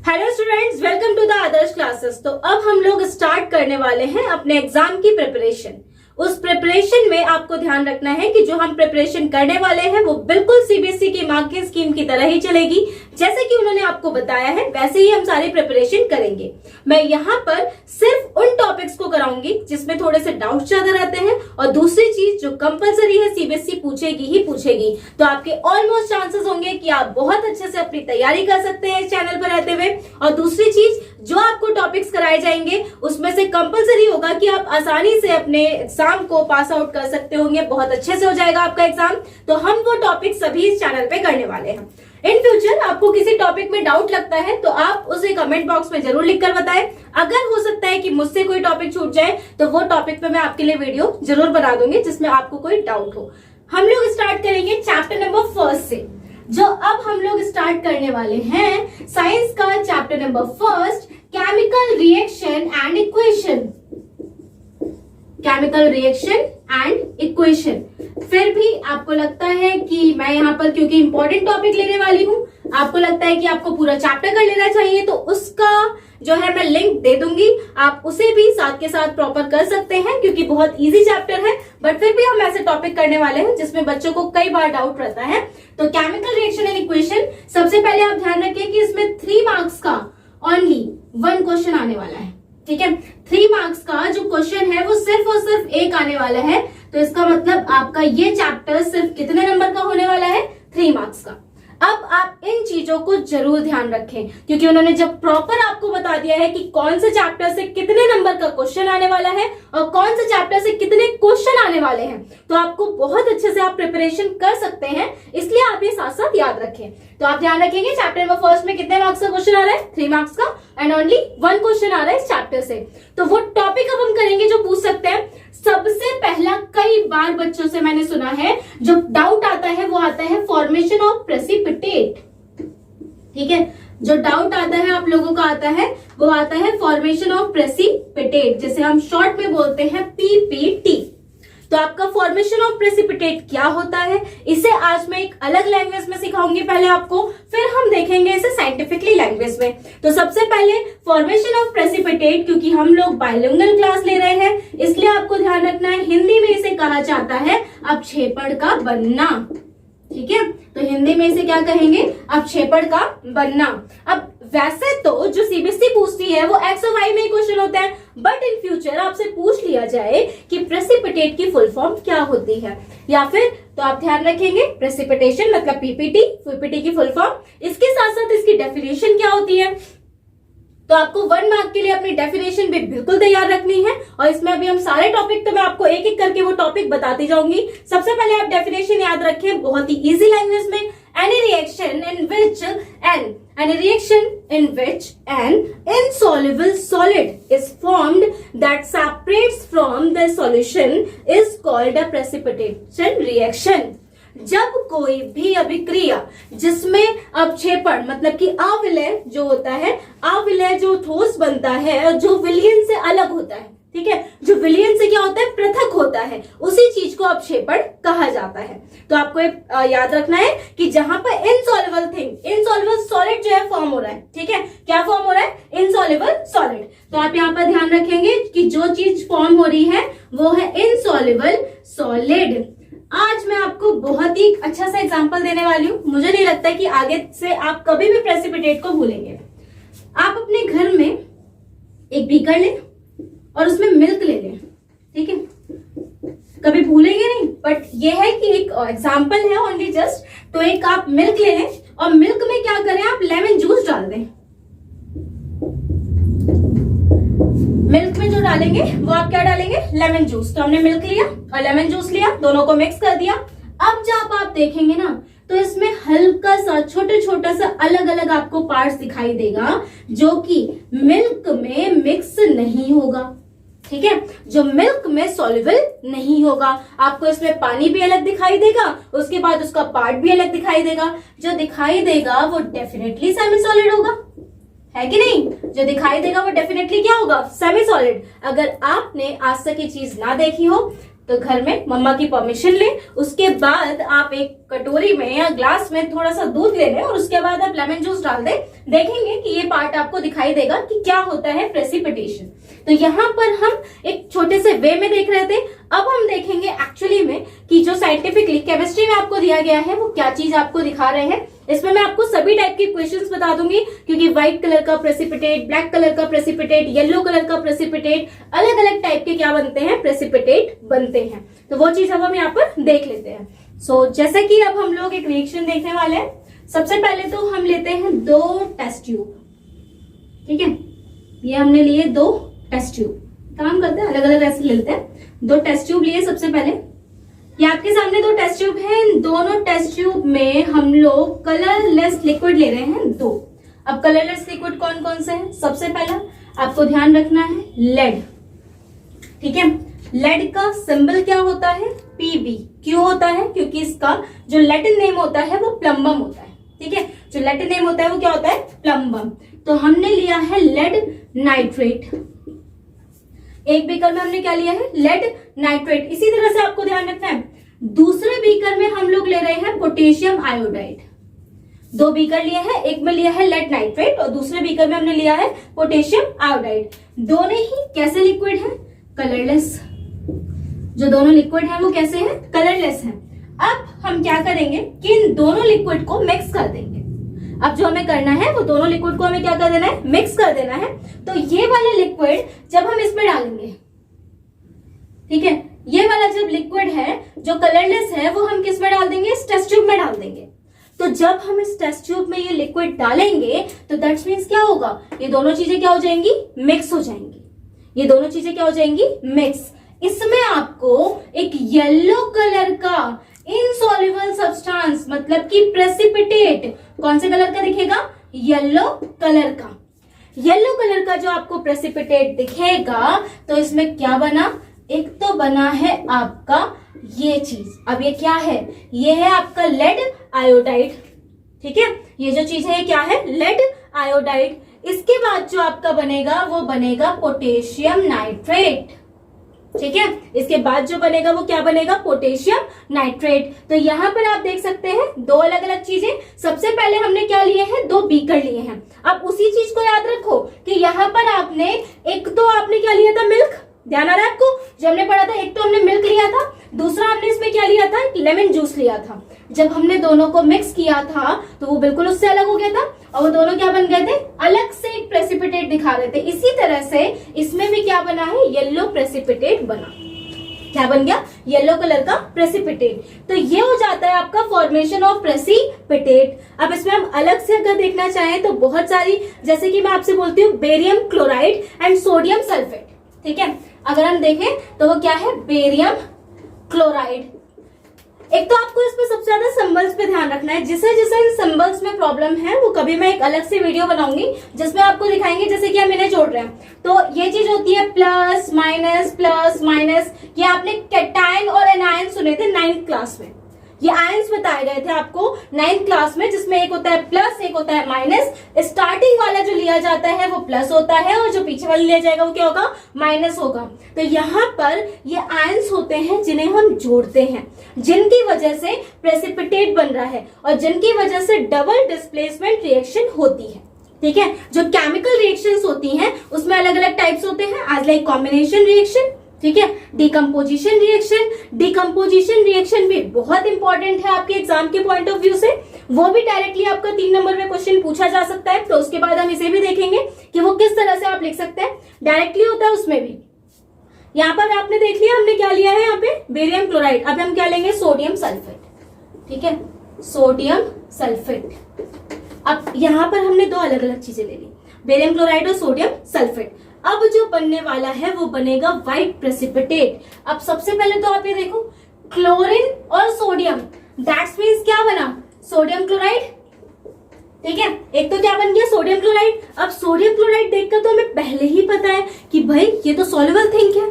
Hello students, welcome to the Adarsh classes. तो अब हम लोग स्टार्ट करने वाले हैं अपने एग्जाम की प्रिपरेशन। उस प्रिपरेशन में आपको ध्यान रखना है कि जो हम प्रिपरेशन करने वाले हैं वो बिल्कुल सीबीएसई की मार्किंग स्कीम की तरह ही चलेगी। जैसे कि उन्होंने आपको बताया है वैसे ही हम सारी प्रिपरेशन करेंगे। मैं यहाँ पर सिर्फ उन टॉपिक्स को कराऊंगी जिसमें थोड़े से डाउट्स ज्यादा रहते हैं, और दूसरी चीज जो कंपलसरी है सीबीएसई पूछेगी ही पूछेगी। तो आपके ऑलमोस्ट चांसेस होंगे कि आप बहुत अच्छे से अपनी तैयारी कर सकते हैं इस चैनल पर रहते हुए। और दूसरी चीज, जो आपको टॉपिक्स कराए जाएंगे उसमें से कंपलसरी होगा कि आप आसानी से अपने एग्जाम को पास आउट कर सकते होंगे, बहुत अच्छे से हो जाएगा आपका एग्जाम। तो हम वो टॉपिक सभी इस चैनल पे करने वाले हैं। इन फ्यूचर आपको किसी टॉपिक में डाउट लगता है तो आप उसे कमेंट बॉक्स में जरूर लिखकर बताएं। अगर हो सकता है कि मुझसे कोई टॉपिक छूट जाए तो वो टॉपिक पे मैं आपके लिए वीडियो जरूर बना दूंगी जिसमें आपको कोई डाउट हो। हम लोग स्टार्ट करेंगे चैप्टर नंबर 1 से। जो अब हम लोग स्टार्ट करने वाले हैं साइंस का chapter number 1, chemical reaction and equation. Chemical reaction and equation. फिर भी आपको लगता है कि मैं यहाँ पर क्योंकि इंपॉर्टेंट टॉपिक लेने वाली हूँ, आपको लगता है कि आपको पूरा चैप्टर कर लेना चाहिए, तो उसका जो है मैं लिंक दे दूंगी, आप उसे भी साथ के साथ प्रॉपर कर सकते हैं क्योंकि बहुत इजी चैप्टर है। बट फिर भी हम ऐसे टॉपिक करने वाले हैं जिसमें बच्चों को कई बार डाउट रहता है। तो केमिकल रिएक्शन एंड इक्वेशन, सबसे पहले आप ध्यान रखिए कि इसमें 3 मार्क्स का ओनली 1 क्वेश्चन आने वाला है। ठीक है, 3 मार्क्स का जो क्वेश्चन है वो सिर्फ और सिर्फ 1 आने वाला है। तो इसका मतलब आपका ये चैप्टर सिर्फ कितने नंबर का होने वाला है? 3 मार्क्स का। अब आप इन चीजों को जरूर ध्यान रखें क्योंकि उन्होंने जब प्रॉपर आपको बता दिया है कि कौन से चैप्टर से कितने नंबर का क्वेश्चन आने वाला है और कौन से चैप्टर से कितने क्वेश्चन आने वाले हैं, तो आपको बहुत अच्छे से आप प्रिपरेशन कर सकते हैं। इसलिए आप ये साथ साथ याद रखें। तो आप ध्यान रखेंगे चैप्टर नंबर 1 में कितने मार्क्स का क्वेश्चन आ रहा है? 3 मार्क्स का, एंड ओनली 1 क्वेश्चन आ रहा है इस चैप्टर से। तो वो टॉपिक अब हम करेंगे जो पूछ सकते हैं। सबसे पहला, कई बार बच्चों से मैंने सुना है जो डाउट आता है वो आता है फॉर्मेशन ऑफ प्रेसिपिटेट। ठीक है, जो डाउट आता है आप लोगों का आता है वो आता है फॉर्मेशन ऑफ प्रेसिपिटेट, जिसे हम शॉर्ट में बोलते हैं पीपीटी। तो आपका फॉर्मेशन ऑफ प्रेसिपिटेट क्या होता है, इसे आज मैं एक अलग लैंग्वेज में सिखाऊंगी पहले आपको, फिर हम देखेंगे इसे साइंटिफिकली लैंग्वेज में। तो सबसे पहले फॉर्मेशन ऑफ प्रेसिपिटेट, क्योंकि हम लोग बायलिंगुअल क्लास ले रहे हैं इसलिए आपको ध्यान रखना है हिंदी में इसे कहा जाता है अवक्षेपण का बनना। ठीक है, तो हिंदी में इसे क्या कहेंगे? अवक्षेपण का बनना। अब वैसे तो जो सीबीएसई पूछती है वो एक्स और वाई में ही क्वेश्चन होता है, बट इन फ्यूचर आपसे पूछ लिया जाए कि प्रेसिपिटेट की फुल फॉर्म क्या होती है या फिर, तो आप ध्यान रखेंगे प्रेसिपिटेशन मतलब पीपीटी की फुल फॉर्म। इसके साथ साथ इसकी डेफिनेशन क्या होती है। तो आपको 1 मार्क के लिए अपनी डेफिनेशन भी बिल्कुल तैयार रखनी है, और इसमें अभी हम सारे टॉपिक, तो मैं आपको एक एक करके वो टॉपिक बताती जाऊंगी। सबसे पहले आप डेफिनेशन याद रखें बहुत ही इजी लैंग्वेज में। Any reaction in which an insoluble solid is formed that separates from the solution is called a precipitation reaction। जब कोई भी अभिक्रिया जिसमें अवक्षेपण मतलब कि अविलय जो होता है, अविलय जो ठोस बनता है और जो विलयन से अलग होता है, ठीक है, जो विलयन से क्या होता है? पृथक होता है, उसी चीज को अवक्षेपण कहा जाता है। तो आपको याद रखना है कि जहां पर इनसॉल्युबल सॉलिड जो है फॉर्म हो रहा है, ठीक है, क्या फॉर्म हो रहा है? Insoluble solid. तो आप यहाँ पर ध्यान रखेंगे कि जो चीज फॉर्म हो रही है वो है इनसॉल्युबल सॉलिड। आज मैं आपको बहुत ही अच्छा सा एग्जांपल देने वाली हूँ। मुझे नहीं लगता कि आगे से आप कभी भी प्रेसिपिटेट को भूलेंगे। आप अपने घर में एक बीकर लें और उसमें मिल्क ले लें, ठीक है, कभी भूलेंगे नहीं। बट ये है कि एक एग्जांपल है ओनली जस्ट। तो एक आप मिल्क ले लें और मिल्क में क्या करें, आप लेमन जूस डाल दें। मिल्क में जो डालेंगे वो आप क्या डालेंगे? Lemon juice. तो हमने मिल्क लिया और लेमन जूस लिया, दोनों को मिक्स कर दिया। अब जब आप देखेंगे ना तो इसमें हल्का सा छोटा सा अलग अलग आपको पार्ट्स दिखाई देगा जो कि मिल्क में मिक्स नहीं होगा। ठीक है, जो मिल्क में सॉल्युबल नहीं होगा। आपको इसमें पानी भी अलग दिखाई देगा, उसके बाद उसका पार्ट भी अलग दिखाई देगा। जो दिखाई देगा वो डेफिनेटली सेमी सॉलिड होगा, है कि नहीं? जो दिखाई देगा वो डेफिनेटली क्या होगा? Semi solid. अगर आपने आज तक ये चीज ना देखी हो तो घर में मम्मा की परमिशन ले, उसके बाद आप एक कटोरी में या ग्लास में थोड़ा सा दूध ले लें और उसके बाद आप लेमन जूस डाल दें। देखेंगे कि ये पार्ट आपको दिखाई देगा कि क्या होता है प्रेसिपिटेशन। तो यहाँ पर हम एक छोटे से वे में देख रहे थे, अब हम देखेंगे एक्चुअली में कि जो साइंटिफिकली केमिस्ट्री में आपको दिया गया है वो क्या चीज आपको दिखा रहे हैं। इसमें मैं आपको सभी टाइप के क्वेश्चंस बता दूंगी, क्योंकि व्हाइट कलर का प्रेसिपिटेट, ब्लैक कलर का प्रेसिपिटेट, येलो कलर का प्रेसिपिटेट, अलग अलग टाइप के क्या बनते हैं, प्रेसिपिटेट बनते हैं। तो वो चीज अब हम यहाँ पर देख लेते हैं। सो जैसे कि अब हम लोग एक रिएक्शन देखने वाले हैं। सबसे पहले तो हम लेते हैं 2 टेस्ट ट्यूब, ठीक है, ये हमने लिए 2 टेस्ट ट्यूब, काम करते हैं अलग अलग ऐसे लेते हैं। 2 टेस्ट ट्यूब लिए सबसे पहले, ये आपके सामने 2 टेस्ट ट्यूब हैं। इन दोनों टेस्ट ट्यूब में हम लोग कलरलेस लिक्विड ले रहे हैं 2। अब कलरलेस लिक्विड कौन कौन से हैं? सबसे पहला आपको ध्यान रखना है लेड, ठीक है। लेड का सिंबल क्या होता है? पीबी। क्यों होता है? क्योंकि इसका जो लैटिन नेम होता है वो प्लम्बम होता है, ठीक है। जो लैटिन नेम होता है वो क्या होता है? प्लम्बम। तो हमने लिया है लेड नाइट्रेट। एक बीकर में हमने क्या लिया है? Lead nitrate. इसी तरह से आपको ध्यान रखना है, दूसरे बीकर में हम लोग ले रहे हैं पोटेशियम आयोडाइड। 2 बीकर लिए हैं, एक में लिया है लेड नाइट्रेट और दूसरे बीकर में हमने लिया है पोटेशियम आयोडाइड। दोनों ही कैसे लिक्विड है? कलरलेस। जो दोनों लिक्विड है वो कैसे हैं? कलरलेस हैं। अब हम क्या करेंगे कि इन दोनों लिक्विड को मिक्स कर देंगे। अब जो हमें करना है वो दोनों लिक्विड को हमें क्या कर देना है? मिक्स कर देना है। तो ये वाला लिक्विड जब हम इसमें डालेंगे, ठीक है, ये वाला जब लिक्विड है जो कलरलेस है वो हम किस में डाल देंगे? इस टेस्ट ट्यूब में डाल देंगे। तो जब हम इस टेस्ट ट्यूब में ये लिक्विड डालेंगे तो दैट्स मीन्स क्या होगा? ये दोनों चीजें क्या हो जाएंगी? मिक्स हो जाएंगी। ये दोनों चीजें क्या हो जाएंगी? मिक्स। इसमें आपको एक येलो कलर का इनसॉल्युबल सब्सटेंस मतलब कि प्रेसिपिटेट कौन से कलर का दिखेगा? येलो कलर का। येलो कलर का जो आपको प्रेसिपिटेट दिखेगा तो इसमें क्या बना? एक तो बना है आपका ये चीज। अब ये क्या है? ये है आपका लेड आयोडाइड, ठीक है। ये जो चीज है ये क्या है? Lead iodide. इसके बाद जो आपका बनेगा वो बनेगा पोटेशियम नाइट्रेट, ठीक है। इसके बाद जो बनेगा वो क्या बनेगा? Potassium nitrate. तो यहाँ पर आप देख सकते हैं 2 अलग अलग चीजें। सबसे पहले हमने क्या लिए हैं? 2 बीकर लिए हैं। अब उसी चीज को याद रखो कि यहाँ पर आपने एक तो आपने क्या लिया था? मिल्क। ध्यान आ रहा है आपको? जो हमने पढ़ा था, एक तो हमने मिल्क लिया था, दूसरा हमने इसमें क्या लिया था? लेमन जूस लिया था। जब हमने दोनों को मिक्स किया था तो वो बिल्कुल उससे अलग हो गया था और वो दोनों क्या बन गए थे? अलग से एक प्रेसिपिटेट दिखा रहे थे। इसी तरह से इसमें भी क्या बना है? येलो प्रेसिपिटेट बना। क्या बन गया? येलो कलर का प्रेसिपिटेट। तो ये हो जाता है आपका फॉर्मेशन ऑफ प्रेसिपिटेट। अब इसमें हम अलग से अगर देखना चाहें तो बहुत सारी, जैसे कि मैं आपसे बोलती हूँ barium chloride and sodium sulphate, ठीक है। अगर हम देखें तो वो क्या है? Barium chloride. एक तो आपको इसमें सबसे ज्यादा सिंबल्स पे ध्यान रखना है। जिसे जिसे इन सिंबल्स में प्रॉब्लम है वो कभी मैं एक अलग से वीडियो बनाऊंगी जिसमें आपको दिखाएंगे, जैसे कि हम इन्हें जोड़ रहे हैं। तो ये चीज होती है प्लस माइनस। ये आपने कैटायन और एनायन सुने थे 9th क्लास में। ये आयंस बताए गए थे आपको 9th क्लास में, जिसमें एक होता है प्लस, एक होता है माइनस। स्टार्टिंग वाला जो लिया जाता है वो प्लस होता है और जो पीछे वाला लिया जाएगा वो क्या होगा? माइनस होगा। तो यहाँ पर ये आयंस होते हैं जिन्हें हम जोड़ते हैं, जिनकी वजह से प्रेसिपिटेट बन रहा है और जिनकी वजह से डबल डिस्प्लेसमेंट रिएक्शन होती है, ठीक है। जो केमिकल रिएक्शंस होती हैं उसमें अलग अलग टाइप्स होते हैं, आज लाइक कॉम्बिनेशन रिएक्शन, ठीक है, डिकम्पोजिशन रिएक्शन। डिकम्पोजिशन रिएक्शन भी बहुत इंपॉर्टेंट है आपके एग्जाम के पॉइंट ऑफ व्यू से। वो भी डायरेक्टली आपका 3 नंबर में क्वेश्चन पूछा जा सकता है। तो उसके बाद हम इसे भी देखेंगे कि वो किस तरह से आप लिख सकते हैं। डायरेक्टली होता है उसमें भी। यहाँ पर आपने देख लिया हमने क्या लिया है यहाँ पे? Barium chloride. अब हम क्या लेंगे? सोडियम सल्फेट, ठीक है, सोडियम सल्फेट। अब यहाँ पर हमने 2 अलग अलग चीजें ले ली, बेरियम क्लोराइड और सोडियम सल्फेट। अब जो बनने वाला है वो बनेगा व्हाइट प्रेसिपिटेट। अब सबसे पहले तो आप ये देखो, क्लोरीन और सोडियम, दैट्स मींस क्या बना? सोडियम क्लोराइड, ठीक है। एक तो क्या बन गया? Sodium chloride. अब सोडियम क्लोराइड देखकर तो हमें पहले ही पता है कि भाई ये तो सॉल्युबल थिंक है।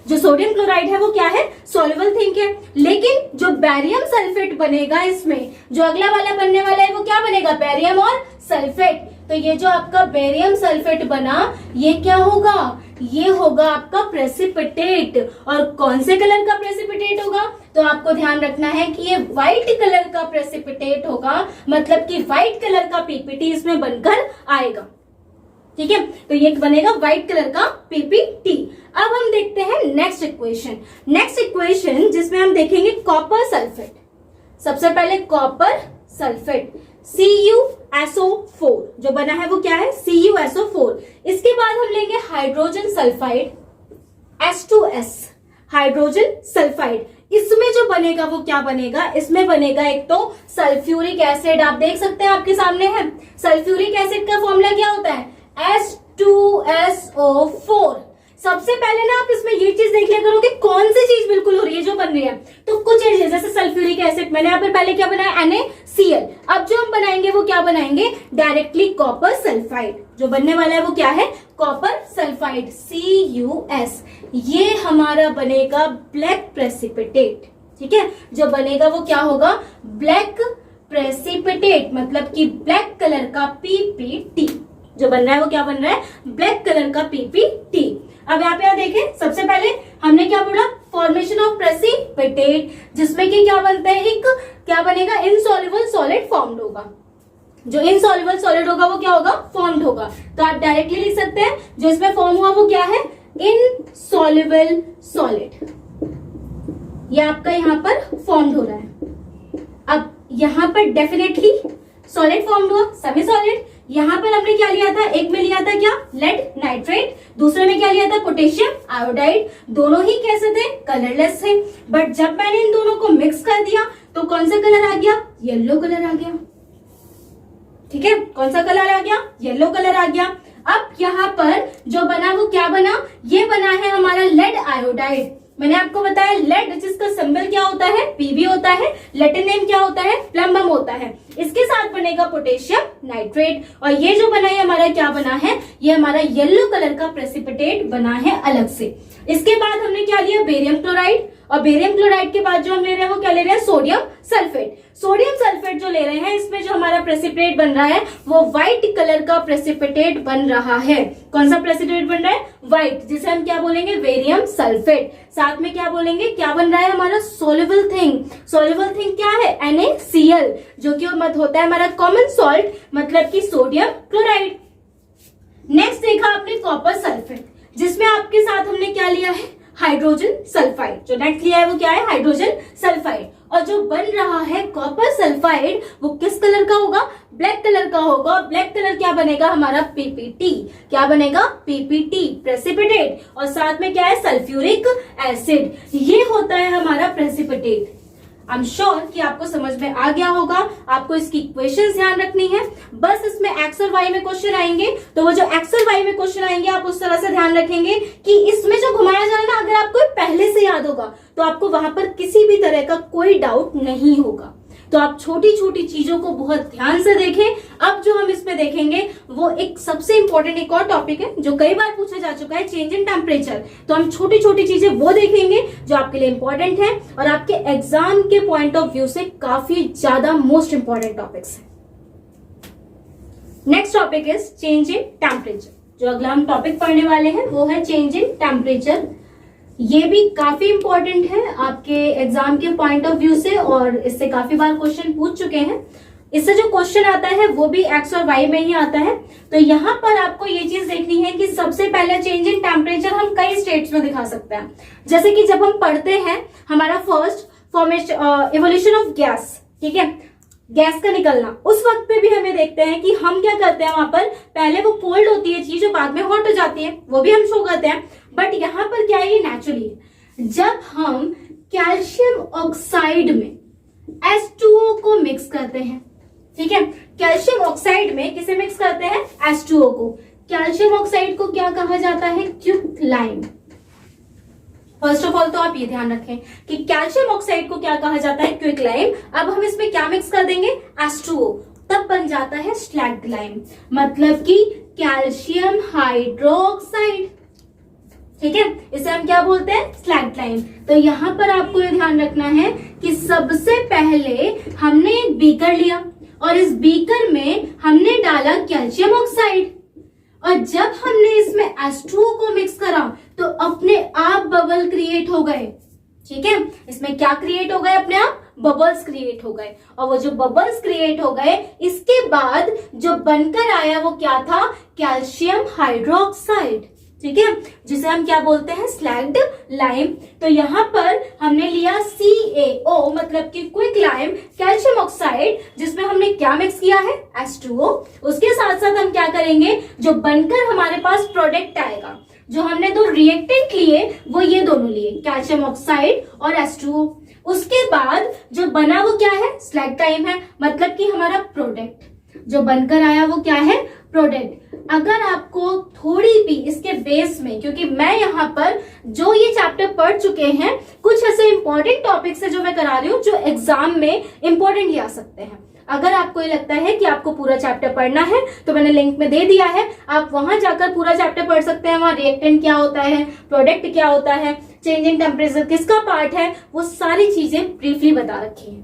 जो सोडियम क्लोराइड है वो क्या है? सॉल्युबल थिंक है। लेकिन जो बैरियम सल्फेट बनेगा इसमें, जो अगला वाला बनने वाला है वो क्या बनेगा? बैरियम और सल्फेट। तो ये जो आपका बेरियम सल्फेट बना, ये क्या होगा? ये होगा आपका प्रेसिपिटेट। और कौन से कलर का प्रेसिपिटेट होगा? तो आपको ध्यान रखना है कि ये व्हाइट कलर का प्रेसिपिटेट होगा, मतलब कि व्हाइट कलर का पीपीटी इसमें बनकर आएगा। ठीक है, तो ये बनेगा व्हाइट कलर का पीपीटी। अब हम देखते हैं नेक्स्ट इक्वेशन। नेक्स्ट इक्वेशन जिसमें हम देखेंगे कॉपर सल्फेट। सबसे पहले कॉपर सल्फेट CuSO4 जो बना है वो क्या है? CuSO4। इसके बाद हम लेंगे hydrogen sulphide H2S, hydrogen sulphide. इसमें जो बनेगा वो क्या बनेगा? इसमें बनेगा एक तो सल्फ्यूरिक एसिड। आप देख सकते हैं आपके सामने है। सल्फ्यूरिक एसिड का फॉर्मूला क्या होता है? H2SO4। सबसे पहले ना आप इसमें ये चीज देख लिया करो कि कौन सी चीज बिल्कुल हो रही है जो बन रही है। तो कुछ चीजें जैसे सल्फ्यूरिक एसिड, मैंने यहाँ पर पहले क्या बनाया? NaCl। अब जो हम बनाएंगे वो क्या बनाएंगे? Directly copper sulphide. जो बनने वाला है वो क्या है? Copper sulphide CuS। ये हमारा बनेगा ब्लैक प्रेसिपिटेट। ठीक है, जो बनेगा वो क्या होगा? ब्लैक प्रेसिपिटेट, मतलब कि ब्लैक कलर का पीपीटी। जो बन रहा है वो क्या बन रहा है? ब्लैक कलर का पीपीटी। अब यहाँ पे देखें, सबसे पहले हमने क्या बोला? फॉर्मेशन ऑफ प्रेसिपिटेट, जिसमें कि क्या बनता है? एक क्या बनेगा? इनसॉल्युबल सॉलिड फॉर्म्ड होगा। जो इनसॉल्युबल सॉलिड होगा वो क्या होगा? फॉर्म्ड होगा। तो आप डायरेक्टली लिख सकते हैं जो इसमें फॉर्म हुआ वो क्या है? Insoluble solid. ये आपका यहाँ पर फॉर्म्ड हो रहा है। अब यहाँ पर डेफिनेटली सॉलिड फॉर्म्ड हुआ, सेमी सॉलिड। यहाँ पर हमने क्या लिया था? एक में लिया था क्या? Lead nitrate. दूसरे में क्या लिया था? Potassium iodide. दोनों ही कैसे थे? कलरलेस थे। बट जब मैंने इन दोनों को मिक्स कर दिया तो कौन सा कलर आ गया? येलो कलर आ गया। ठीक है, कौन सा कलर आ गया? येलो कलर आ गया। अब यहाँ पर जो बना वो क्या बना? ये बना है हमारा लेड आयोडाइड। मैंने आपको बताया लेड जिसका सिंबल क्या होता है? Pb होता है। लैटिन नेम क्या होता है? प्लम्बम होता है। इसके साथ बनेगा पोटेशियम नाइट्रेट। और ये जो बना है हमारा क्या बना है? ये हमारा येलो कलर का प्रेसिपिटेट बना है अलग से। इसके बाद हमने क्या लिया? Barium chloride. और बेरियम क्लोराइड के बाद जो हम ले रहे हैं वो क्या ले रहे हैं? Sodium sulphate. सोडियम सल्फेट जो ले रहे हैं इसमें जो हमारा प्रेसिपिटेट बन रहा है वो व्हाइट कलर का प्रेसिपिटेट बन रहा है। कौन सा प्रेसिपिटेट बन रहा है? व्हाइट, जिसे हम क्या बोलेंगे? Barium sulphate. साथ में क्या बोलेंगे? क्या बन रहा है हमारा? Soluble thing. सोल्युबल थिंग क्या है? NaCl, जो कि मत होता है हमारा कॉमन सॉल्ट, मतलब कि सोडियम क्लोराइड। नेक्स्ट देखा आपने कॉपर सल्फेट, जिसमें आपके साथ हमने क्या लिया है? Hydrogen sulphide. जो नेक्स्ट लिया है वो क्या है? Hydrogen sulphide. और जो बन रहा है कॉपर सल्फाइड वो किस कलर का होगा? ब्लैक कलर का होगा। ब्लैक कलर क्या बनेगा हमारा? पीपीटी। क्या बनेगा? PPT precipitate. और साथ में क्या है? Sulphuric acid. ये होता है हमारा प्रेसिपिटेट। आई एम श्योर कि आपको समझ में आ गया होगा। आपको इसकी इक्वेशंस ध्यान रखनी है। बस इसमें एक्स और वाई में क्वेश्चन आएंगे, तो वो जो एक्स और वाई में क्वेश्चन आएंगे आप उस तरह से ध्यान रखेंगे कि इसमें जो घुमाया जाए ना, अगर आपको पहले से याद होगा तो आपको वहां पर किसी भी तरह का कोई डाउट नहीं होगा। तो आप छोटी छोटी चीजों को बहुत ध्यान से देखें। अब जो हम इसमें देखेंगे वो एक सबसे इंपॉर्टेंट एक और टॉपिक है जो कई बार पूछा जा चुका है, चेंज इन टेम्परेचर। तो हम छोटी छोटी चीजें वो देखेंगे जो आपके लिए इंपॉर्टेंट है और आपके एग्जाम के पॉइंट ऑफ व्यू से काफी ज्यादा मोस्ट इंपॉर्टेंट टॉपिक्स है। Next topic is change in temperature. जो अगला हम टॉपिक पढ़ने वाले हैं वो है चेंज इन टेम्परेचर। ये भी काफी इंपॉर्टेंट है आपके एग्जाम के पॉइंट ऑफ व्यू से और इससे काफी बार क्वेश्चन पूछ चुके हैं। इससे जो क्वेश्चन आता है वो भी एक्स और वाई में ही आता है। तो यहाँ पर आपको ये चीज देखनी है कि सबसे पहले चेंज इन टेम्परेचर हम कई स्टेट्स में दिखा सकते हैं। जैसे कि जब हम पढ़ते हैं हमारा first formation evolution of gas, ठीक है, गैस का निकलना, उस वक्त पे भी हमें देखते हैं कि हम क्या करते हैं, वहां पर पहले वो कोल्ड होती है चीज जो बाद में हॉट हो जाती है, वो भी हम शो करते हैं। बट यहाँ पर क्या है, ये नेचुरली है। जब हम कैल्शियम ऑक्साइड में H2O को मिक्स करते हैं, ठीक है, कैल्शियम ऑक्साइड में किसे मिक्स करते हैं, H2O को। कैल्शियम ऑक्साइड को क्या कहा जाता है, क्विकलाइम। फर्स्ट ऑफ ऑल तो आप ये ध्यान रखें कि कैल्शियम ऑक्साइड को क्या कहा जाता है, क्विकलाइम। अब हम इसमें क्या मिक्स कर देंगे, H2O, तब बन जाता है स्लैगलाइम, मतलब कि कैल्शियम हाइड्रोक्साइड, ठीक है, इसे हम क्या बोलते हैं, स्लैगलाइम। तो यहां पर आपको ये ध्यान रखना है कि सबसे पहले हमने एक बीकर लिया और इस बीकर में हमने डाला कैल्शियम ऑक्साइड और जब हमने इसमें H2O को मिक्स करा तो अपने आप बबल क्रिएट हो गए। ठीक है, इसमें क्या क्रिएट हो गए, अपने आप बबल्स क्रिएट हो गए। और वो जो बबल्स क्रिएट हो गए, इसके बाद जो बनकर आया वो क्या था, कैल्शियम हाइड्रोक्साइड। ठीक है, जिसे हम क्या बोलते हैं, स्लैग्ड लाइम। तो यहाँ पर हमने लिया CaO मतलब कि क्विक लाइम कैल्शियम ऑक्साइड, जिसमें हमने क्या मिक्स किया है, H2O। उसके साथ साथ हम क्या करेंगे, जो बनकर हमारे पास प्रोडक्ट आएगा, जो हमने दो रिएक्टेंट लिए वो ये दोनों लिए, कैल्शियम ऑक्साइड और H2O। उसके बाद जो बना वो क्या है, स्लैग्ड लाइम है, मतलब कि हमारा प्रोडक्ट जो बनकर आया वो क्या है, प्रोडक्ट। अगर आपको थोड़ी भी इसके बेस में, क्योंकि मैं यहाँ पर जो ये चैप्टर पढ़ चुके हैं, कुछ ऐसे इंपॉर्टेंट टॉपिक्स है जो मैं करा रही हूँ जो एग्जाम में इंपॉर्टेंटली आ सकते हैं। अगर आपको ये लगता है कि आपको पूरा चैप्टर पढ़ना है तो मैंने लिंक में दे दिया है, आप वहां जाकर पूरा चैप्टर पढ़ सकते हैं। वहां रिएक्टेंट क्या होता है, प्रोडक्ट क्या होता है, चेंज इन टेम्परेचर किसका पार्ट है, वो सारी चीजें ब्रीफली बता रखी है।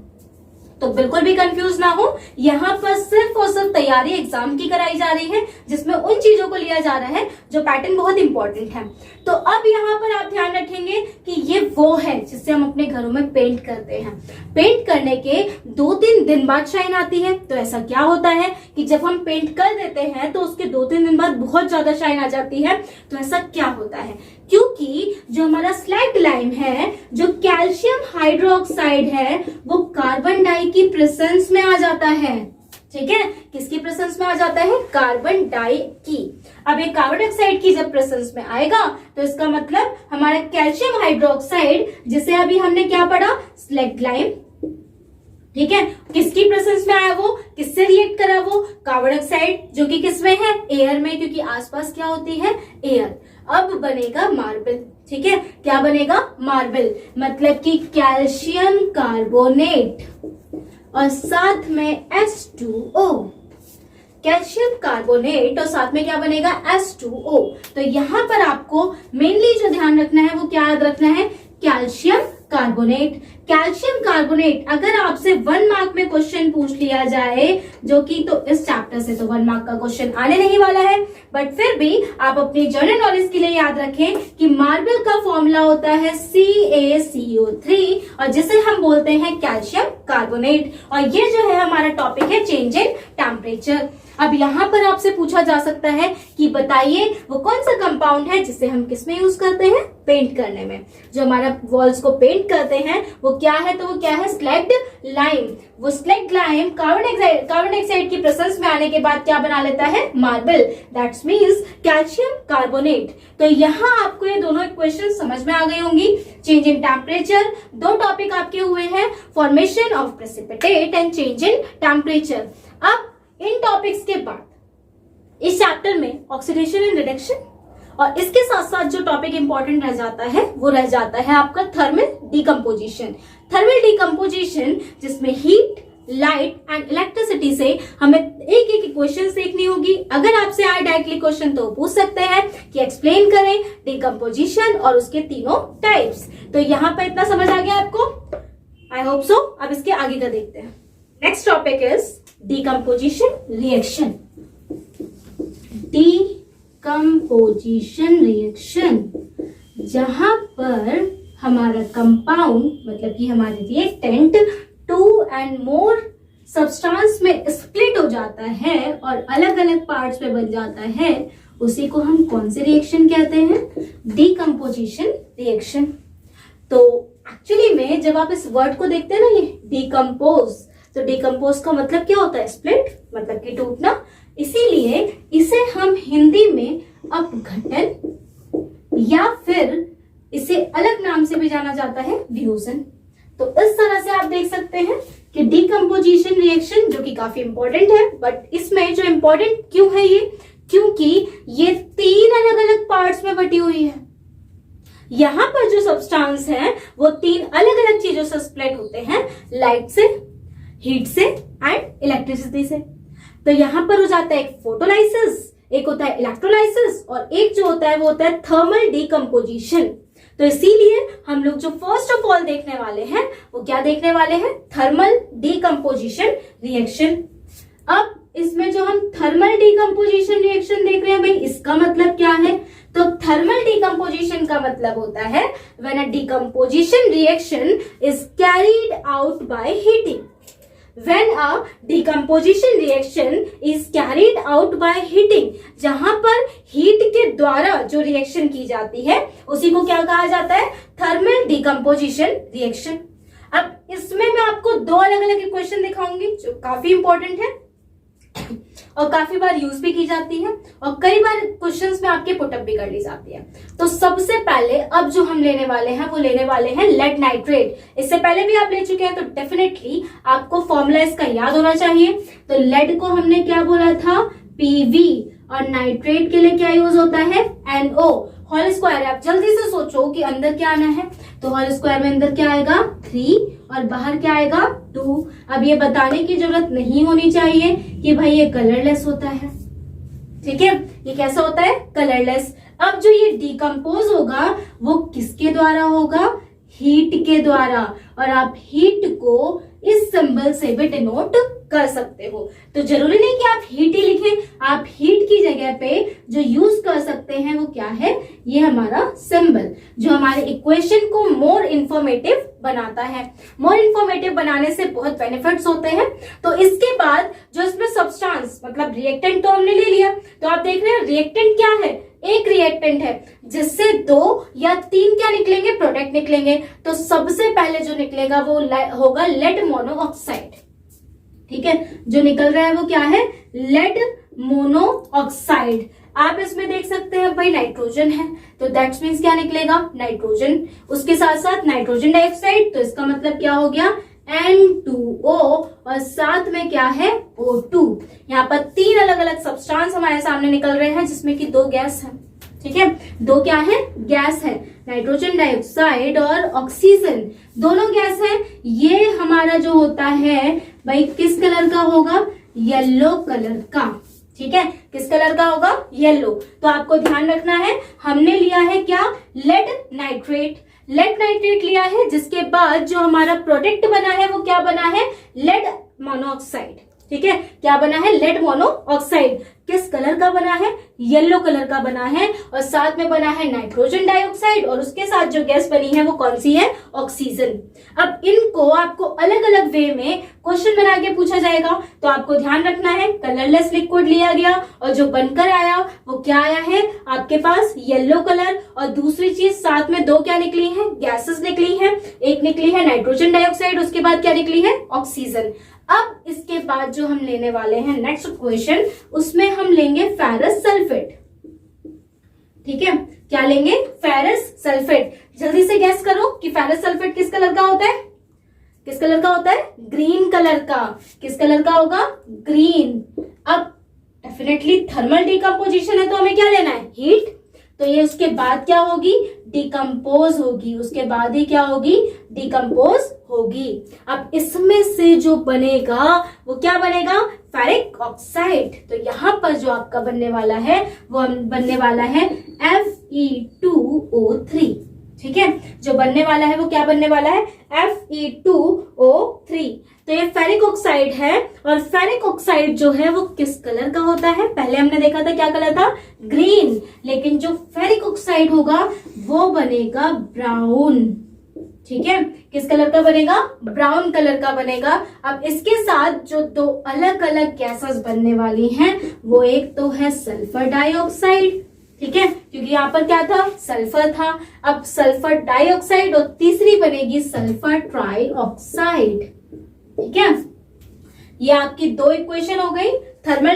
तो बिल्कुल भी कंफ्यूज ना हो, यहाँ पर सिर्फ और सिर्फ तैयारी एग्जाम की कराई जा रही है, जिसमें उन चीजों को लिया जा रहा है जो पैटर्न बहुत इंपॉर्टेंट है। तो अब यहाँ पर आप ध्यान रखेंगे कि ये वो है जिससे हम अपने घरों में पेंट करते हैं। पेंट करने के 2-3 दिन बाद शाइन आती है। तो ऐसा क्या होता है कि जब हम पेंट कर देते हैं तो उसके 2-3 दिन बाद बहुत ज्यादा शाइन आ जाती है। तो ऐसा क्या होता है, क्योंकि जो हमारा स्लैग्ड लाइम है, जो कैल्शियम हाइड्रोक्साइड है, वो कार्बन डाई की प्रेजेंस में आ जाता है। ठीक है, किसकी प्रेजेंस में आ जाता है, कार्बन डाई की। अब ये कार्बन डाइऑक्साइड की जब प्रेजेंस में आएगा तो इसका मतलब हमारा कैल्शियम हाइड्रोक्साइड, जिसे अभी हमने क्या पढ़ा, स्लैग्ड लाइम। ठीक है, किसकी प्रेजेंस में आया, वो किससे रिएक्ट करा, वो कार्बन डाइऑक्साइड, जो कि किस में है, एयर में, क्योंकि आसपास क्या होती है, एयर। अब बनेगा मार्बल। ठीक है, क्या बनेगा, मार्बल, मतलब कि कैल्शियम कार्बोनेट और साथ में H2O। कैल्शियम कार्बोनेट और साथ में क्या बनेगा, H2O। तो यहाँ पर आपको मेनली जो ध्यान रखना है वो क्या याद रखना है, कैल्शियम कार्बोनेट। कैल्शियम कार्बोनेट अगर आपसे 1 मार्क में क्वेश्चन पूछ लिया जाए, जो कि तो इस चैप्टर से तो 1 मार्क का क्वेश्चन आने नहीं वाला है, बट फिर भी आप अपनी जनरल नॉलेज के लिए याद रखें कि मार्बल का फॉर्मूला होता है CaCO3 और जिसे हम बोलते हैं कैल्शियम कार्बोनेट। और ये जो है हमारा टॉपिक है चेंज इन टेम्परेचर। अब यहाँ पर आपसे पूछा जा सकता है कि बताइए वो कौन सा कंपाउंड है जिसे हम किस में यूज करते हैं, पेंट करने में। जो हमारा वॉल्स को पेंट करते हैं वो क्या है, तो वो क्या है, स्लैग्ड लाइम। वो स्लैग्ड लाइम कार्बन डाइऑक्साइड की प्रेजेंस में आने के बाद क्या बना लेता है, marble, that's means calcium carbonate. तो यहाँ आपको ये दोनों इक्वेशन समझ में आ गई होंगी। चेंज इन टेम्परेचर, 2 टॉपिक आपके हुए हैं, formation of precipitate and change in temperature. अब इन टॉपिक्स के बाद इस चैप्टर में ऑक्सीडेशन एंड रिडक्शन और इसके साथ साथ जो टॉपिक इंपॉर्टेंट रह जाता है वो रह जाता है आपका थर्मल डिकम्पोजिशन। थर्मल डिकम्पोजिशन जिसमें हीट, लाइट एंड इलेक्ट्रिसिटी से हमें एक एक इक्वेशन देखनी होगी। अगर आपसे आए डायरेक्टली क्वेश्चन तो पूछ सकते हैं कि एक्सप्लेन करें डिकम्पोजिशन और उसके तीनों टाइप्स। तो यहाँ पर इतना समझ आ गया आपको, आई होप सो। अब इसके आगे का देखते हैं। Next topic is decomposition reaction. Decomposition reaction, जहां पर हमारा कंपाउंड मतलब कि हमारे रिएक्टेंट 2 एंड मोर सब्सटेंस में स्प्लिट हो जाता है और अलग अलग पार्ट्स में बन जाता है, उसी को हम कौन से रिएक्शन कहते हैं, डिकम्पोजिशन रिएक्शन। तो एक्चुअली में जब आप इस वर्ड को देखते हैं ना, ये डिकम्पोज, तो डिकम्पोज का मतलब क्या होता है, स्प्लिट, मतलब कि टूटना। इसीलिए इसे हम हिंदी में अपघटन या फिर इसे अलग नाम से भी जाना जाता है, विभूषण। तो इस तरह से आप देख सकते हैं कि डिकम्पोजिशन रिएक्शन जो कि काफी इंपॉर्टेंट है, बट इसमें जो इंपॉर्टेंट क्यों है ये, क्योंकि ये 3 अलग अलग पार्ट्स में बटी हुई है। यहां पर जो सब्सटेंस है वो 3 अलग अलग चीजों से स्प्लिट होते हैं, लाइट से, हीट से एंड इलेक्ट्रिसिटी से। तो यहां पर हो जाता है एक फोटोलाइसिस, एक होता है इलेक्ट्रोलाइसिस और एक जो होता है वो होता है थर्मल डिकम्पोजिशन। तो इसीलिए हम लोग जो फर्स्ट ऑफ ऑल देखने वाले हैं वो क्या देखने वाले हैं, थर्मल डिकम्पोजिशन रिएक्शन। अब इसमें जो हम थर्मल डिकम्पोजिशन रिएक्शन देख रहे हैं भाई इसका मतलब क्या है? तो थर्मल डिकम्पोजिशन का मतलब होता है when a decomposition reaction is carried out by heating. When a decomposition reaction is carried out by heating, जहां पर हीट के द्वारा जो रिएक्शन की जाती है उसी को क्या कहा जाता है? Thermal decomposition reaction. अब इसमें मैं आपको दो अलग अलग इक्वेशन दिखाऊंगी जो काफी इंपॉर्टेंट है और काफी बार यूज भी की जाती है और कई बार क्वेश्चंस में आपके पुटअप भी कर ली जाती है। तो सबसे पहले अब जो हम लेने वाले हैं वो लेने वाले हैं लेड नाइट्रेट। इससे पहले भी आप ले चुके हैं तो डेफिनेटली आपको फॉर्मूला इसका याद होना चाहिए। तो लेड को हमने क्या बोला था? पीवी, और नाइट्रेट के लिए क्या यूज होता है? NO whole square. आप जल्दी से सोचो कि अंदर क्या आना है, तो होल स्क्वायर में अंदर क्या आएगा? 3 और बाहर क्या आएगा? 2। अब ये बताने की जरूरत नहीं होनी चाहिए कि भाई ये कलरलेस होता है, ठीक है? ये कैसा होता है? कलरलेस। अब जो ये डिकम्पोज होगा वो किसके द्वारा होगा? हीट के द्वारा। और आप हीट को इस सिंबल से भी डिनोट कर सकते हो। तो जरूरी नहीं कि आप हीट ही लिखें, आप हीट की जगह पे जो यूज कर सकते हैं वो क्या है? ये हमारा सिंबल जो हमारे इक्वेशन को मोर इंफॉर्मेटिव बनाता है। मोर इंफॉर्मेटिव बनाने से बहुत बेनिफिट्स होते हैं। तो इसके बाद जो इसमें सब्सटेंस मतलब रिएक्टेंट तो हमने ले लिया, तो आप देख रहे हैं रिएक्टेंट क्या है? एक रिएक्टेंट है जिससे 2 या 3 क्या निकलेंगे? प्रोडक्ट निकलेंगे। तो सबसे पहले जो निकलेगा वो होगा लेड मोनोऑक्साइड, ठीक है? जो निकल रहा है वो क्या है? Lead monoxide. आप इसमें देख सकते हैं भाई नाइट्रोजन है, तो दैट्स मीन्स क्या निकलेगा? नाइट्रोजन। उसके साथ साथ नाइट्रोजन डाइऑक्साइड, तो इसका मतलब क्या हो गया? N2O, और साथ में क्या है? O2। यहाँ पर 3 अलग अलग सब्सटेंस हमारे सामने निकल रहे हैं जिसमें कि 2 गैस है, ठीक है? 2 क्या है? गैस है, नाइट्रोजन डाइऑक्साइड और ऑक्सीजन, दोनों गैस है। ये हमारा जो होता है भाई किस कलर का होगा? येलो कलर का, ठीक है? किस कलर का होगा? येलो। तो आपको ध्यान रखना है हमने लिया है क्या? Lead nitrate. लेड नाइट्रेट लिया है जिसके बाद जो हमारा प्रोडक्ट बना है वो क्या बना है? लेड मोनोऑक्साइड, ठीक है? क्या बना है? Lead monoxide. किस कलर का बना है? येलो कलर का बना है, और साथ में बना है नाइट्रोजन डाइऑक्साइड, और उसके साथ जो गैस बनी है वो कौन सी है? ऑक्सीजन। अब इनको आपको अलग अलग वे में क्वेश्चन बना के पूछा जाएगा, तो आपको ध्यान रखना है कलरलेस लिक्विड लिया गया और जो बनकर आया वो क्या आया है? आपके पास येलो कलर, और दूसरी चीज साथ में 2 क्या निकली है? गैसेस निकली है। एक निकली है नाइट्रोजन डाइऑक्साइड, उसके बाद क्या निकली है? ऑक्सीजन। अब इसके बाद जो हम लेने वाले हैं नेक्स्ट क्वेश्चन, उसमें हम लेंगे फेरस सल्फेट, ठीक है? क्या लेंगे? Ferrous sulphate. जल्दी से गैस करो कि फेरस सल्फेट किस कलर का होता है? किस कलर का होता है? ग्रीन कलर का। किस कलर का होगा? ग्रीन। अब डेफिनेटली थर्मल डिकम्पोजिशन है तो हमें क्या लेना है? हीट। तो ये उसके बाद क्या होगी? डिकम्पोज होगी। उसके बाद ही क्या होगी? डिकम्पोज होगी। अब इसमें से जो बनेगा वो क्या बनेगा? Ferric oxide. तो यहाँ पर जो आपका बनने वाला है वो बनने वाला है Fe2O3, ठीक है? जो बनने वाला है वो क्या बनने वाला है? Fe2O3। तो ये फेरिक ऑक्साइड है, और फेरिक ऑक्साइड जो है वो किस कलर का होता है? पहले हमने देखा था क्या कलर था? ग्रीन। लेकिन जो फेरिक ऑक्साइड होगा वो बनेगा ब्राउन, ठीक है? किस कलर का बनेगा? ब्राउन कलर का बनेगा। अब इसके साथ जो 2 अलग अलग गैसेस बनने वाली हैं वो एक तो है सल्फर डाइऑक्साइड, ठीक है? क्योंकि यहाँ पर क्या था? सल्फर था। अब सल्फर डाइऑक्साइड, और तीसरी बनेगी सल्फर ट्राइऑक्साइड, ठीक है? ये आपकी 2 इक्वेशन हो गई। थर्मल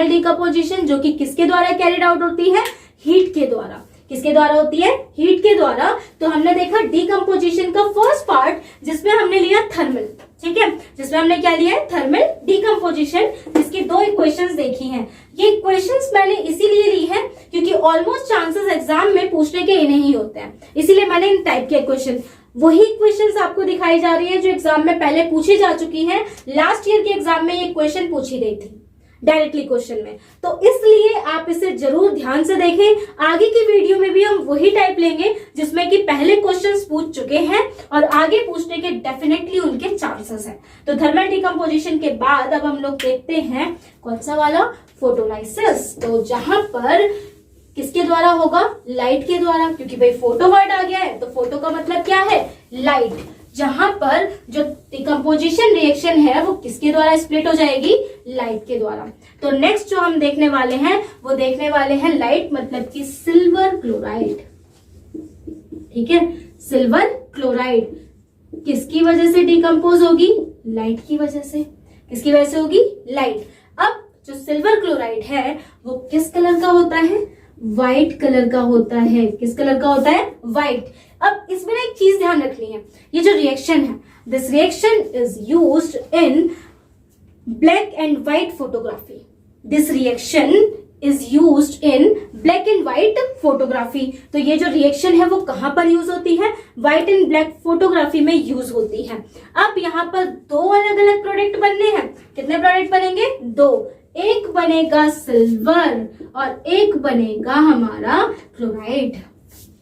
डिकम्पोजिशन जो कि किसके द्वारा कैरिड आउट होती है? हीट के द्वारा। किसके द्वारा होती है? हीट के द्वारा। तो हमने देखा डिकम्पोजिशन का फर्स्ट पार्ट जिसमें हमने लिया थर्मल, ठीक है? जिसमें हमने क्या लिया है? थर्मल डिकम्पोजिशन, जिसकी 2 इक्वेशंस देखी हैं। ये इक्वेशंस मैंने इसीलिए ली है क्योंकि ऑलमोस्ट चांसेस एग्जाम में पूछने के इन्हें ही होते हैं, इसीलिए मैंने इन टाइप के इक्वेशन, वही इक्वेशंस आपको दिखाई जा रही है जो एग्जाम में पहले पूछी जा चुकी है। लास्ट ईयर के एग्जाम में ये क्वेश्चन पूछी गई थी। डायरेक्टली क्वेश्चन में। तो इसलिए आप इसे जरूर ध्यान से देखें। आगे की वीडियो में भी हम वही टाइप लेंगे जिसमें कि पहले क्वेश्चंस पूछ चुके हैं और आगे पूछने के डेफिनेटली उनके चांसेस हैं। तो थर्मल डिकम्पोजिशन के बाद अब हम लोग देखते हैं कौन सा वाला, फोटोलाइसिस। तो जहां पर किसके द्वारा होगा, लाइट के द्वारा, क्योंकि भाई फोटो वर्ड आ गया है तो फोटो का मतलब क्या है, लाइट। जहां पर जो डिकम्पोजिशन रिएक्शन है वो किसके द्वारा स्प्लिट हो जाएगी, लाइट के द्वारा। तो नेक्स्ट जो हम देखने वाले हैं वो देखने वाले हैं लाइट मतलब कि सिल्वर क्लोराइड। ठीक है, सिल्वर क्लोराइड किसकी वजह से डिकम्पोज होगी, लाइट की वजह से। किसकी वजह से होगी, लाइट। अब जो सिल्वर क्लोराइड है वो किस कलर का होता है, व्हाइट कलर का होता है। किस कलर का होता है, व्हाइट। अब इसमें एक चीज ध्यान रखनी है, ये जो रिएक्शन है, this reaction is used in black and white photography. This reaction is used in black and white photography. तो ये जो रिएक्शन है वो कहां पर यूज होती है, व्हाइट एंड ब्लैक फोटोग्राफी में यूज होती है। अब यहाँ पर दो अलग अलग प्रोडक्ट बनने हैं। कितने प्रोडक्ट बनेंगे, दो। एक बनेगा सिल्वर और एक बनेगा हमारा क्लोराइड।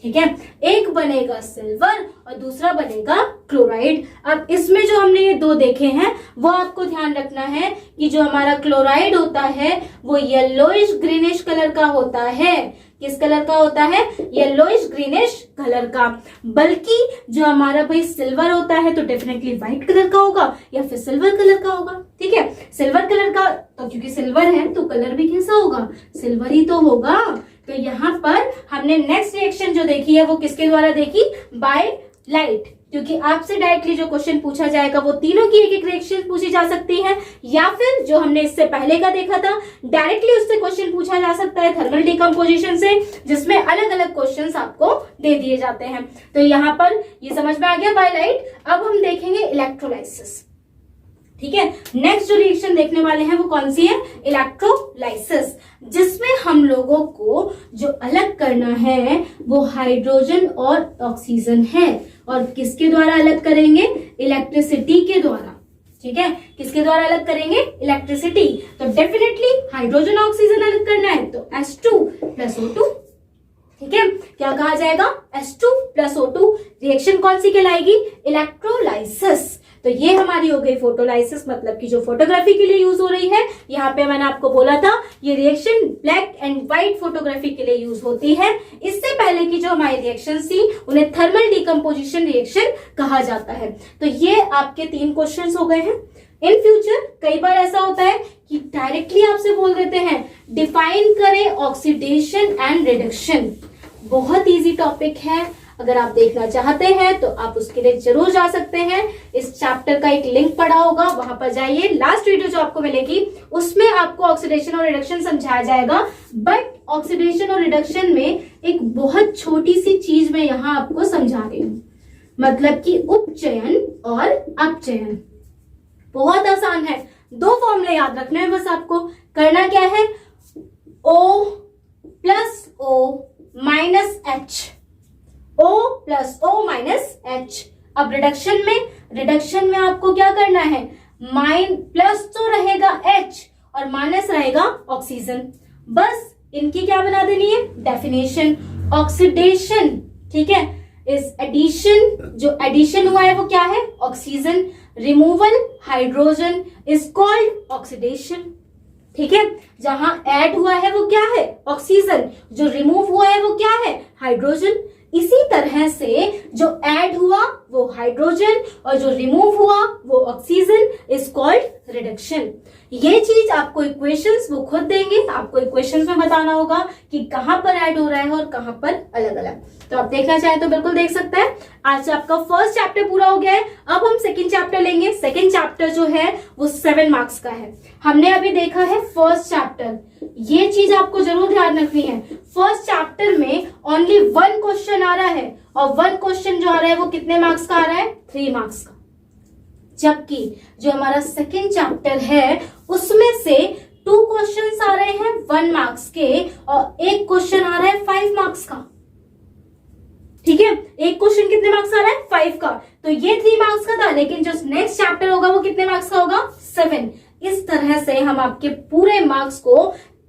ठीक है, एक बनेगा सिल्वर और दूसरा बनेगा क्लोराइड। अब इसमें जो हमने ये दो देखे हैं वो आपको ध्यान रखना है कि जो हमारा क्लोराइड होता है वो येलोइश ग्रीनिश कलर का होता है। किस कलर का होता है, येलोइश ग्रीनिश कलर का। बल्कि जो हमारा भाई सिल्वर होता है तो डेफिनेटली व्हाइट कलर का होगा या फिर सिल्वर कलर का होगा। ठीक है, सिल्वर कलर का तो क्योंकि सिल्वर है तो कलर भी कैसा होगा, सिल्वर ही तो होगा। तो यहाँ पर हमने नेक्स्ट रिएक्शन जो देखी है वो किसके द्वारा देखी, बाय लाइट। क्योंकि आपसे डायरेक्टली जो क्वेश्चन पूछा जाएगा वो तीनों की एक एक रिएक्शन पूछी जा सकती है, या फिर जो हमने इससे पहले का देखा था डायरेक्टली उससे क्वेश्चन पूछा जा सकता है थर्मल डिकम्पोजिशन से, जिसमें अलग अलग क्वेश्चंस आपको दे दिए जाते हैं। तो यहाँ पर ये समझ में आ गया बाय लाइट। अब हम देखेंगे इलेक्ट्रोलाइसिस। ठीक है, नेक्स्ट जो रिएक्शन देखने वाले हैं वो कौन सी है, इलेक्ट्रोलाइसिस, जिसमें हम लोगों को जो अलग करना है वो हाइड्रोजन और ऑक्सीजन है। और किसके द्वारा अलग करेंगे, इलेक्ट्रिसिटी के द्वारा। ठीक है, किसके द्वारा अलग करेंगे, इलेक्ट्रिसिटी। तो डेफिनेटली हाइड्रोजन ऑक्सीजन अलग करना है तो H2 + O2। ठीक है, क्या कहा जाएगा, H2 + O2। रिएक्शन कौन सी कहलाएगी, इलेक्ट्रोलाइसिस। तो ये हमारी हो गई फोटोलाइसिस, मतलब कि जो फोटोग्राफी के लिए यूज हो रही है। यहाँ पे मैंने आपको बोला था ये reaction black and white photography के लिए यूज होती है। इससे पहले की जो हमारी रिएक्शन थी उन्हें थर्मल डिकम्पोजिशन रिएक्शन कहा जाता है। तो ये आपके 3 क्वेश्चन हो गए हैं। इन फ्यूचर कई बार ऐसा होता है कि डायरेक्टली आपसे बोल देते हैं डिफाइन करें ऑक्सीडेशन एंड रिडक्शन। बहुत इजी टॉपिक है, अगर आप देखना चाहते हैं तो आप उसके लिए जरूर जा सकते हैं। इस चैप्टर का एक लिंक पड़ा होगा, वहां पर जाइए। लास्ट वीडियो जो आपको मिलेगी उसमें आपको ऑक्सीडेशन और रिडक्शन समझाया जाएगा। बट ऑक्सीडेशन और रिडक्शन में एक बहुत छोटी सी चीज मैं यहाँ आपको समझा रही हूँ, मतलब कि उपचयन और अपचयन। बहुत आसान है, 2 फॉर्मूले याद रखने हैं बस आपको। करना क्या है, O + O - H, O + O - H। अब रिडक्शन में आपको क्या करना है, प्लस तो रहेगा H और माइनस रहेगा ऑक्सीजन। बस इनकी क्या बना देनी है, डेफिनेशन। ऑक्सीडेशन, ठीक है, इस एडिशन, जो एडिशन हुआ है वो क्या है, oxygen. Removal hydrogen is called oxidation. ठीक है, जहां ऐड हुआ है वो क्या है, ऑक्सीजन। जो रिमूव हुआ है वो क्या है, हाइड्रोजन। इसी तरह से जो ऐड हुआ वो हाइड्रोजन और जो रिमूव हुआ वो ऑक्सीजन इज कॉल्ड रिडक्शन। ये चीज आपको इक्वेशंस वो खुद देंगे, आपको इक्वेशंस में बताना होगा कि कहां पर ऐड हो रहा है और कहां पर अलग अलग। तो आप देखना चाहें तो बिल्कुल देख सकते हैं। आज आपका फर्स्ट चैप्टर पूरा हो गया है। अब हम सेकंड चैप्टर लेंगे। सेकंड चैप्टर जो है वो 7 मार्क्स का है। हमने अभी देखा है फर्स्ट चैप्टर। ये चीज आपको जरूर ध्यान रखनी है, फर्स्ट चैप्टर में ओनली 1 क्वेश्चन आ रहा है और 1 क्वेश्चन जो आ रहा है वो कितने मार्क्स का आ रहा है, 3 मार्क्स का। जबकि जो हमारा सेकंड चैप्टर है उसमें से 2 क्वेश्चंस आ रहे हैं 1 मार्क्स के और 1 क्वेश्चन आ रहा है 5 मार्क्स का। ठीक है, एक क्वेश्चन कितने मार्क्स का आ रहा है, 5 का। तो ये 3 मार्क्स का था, लेकिन जो नेक्स्ट चैप्टर होगा वो कितने मार्क्स का होगा, 7। इस तरह से हम आपके पूरे मार्क्स को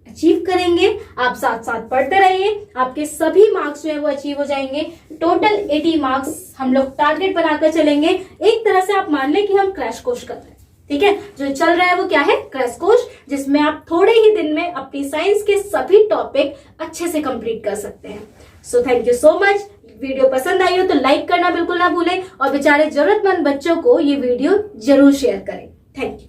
अचीव करेंगे। आप साथ साथ पढ़ते रहिए, आपके सभी मार्क्स जो है वो अचीव हो जाएंगे। टोटल 80 मार्क्स हम लोग टारगेट बनाकर चलेंगे। एक तरह से आप मान लें कि हम क्रैश कोर्स कर रहे हैं, ठीक है। जो चल रहा है वो क्या है, क्रैश कोर्स, जिसमें आप थोड़े ही दिन में अपनी साइंस के सभी टॉपिक अच्छे से कंप्लीट कर सकते हैं। So thank you so much. Video पसंद आई हो तो लाइक करना बिल्कुल ना भूलें और बेचारे जरूरतमंद बच्चों को ये वीडियो जरूर शेयर करें। Thank you.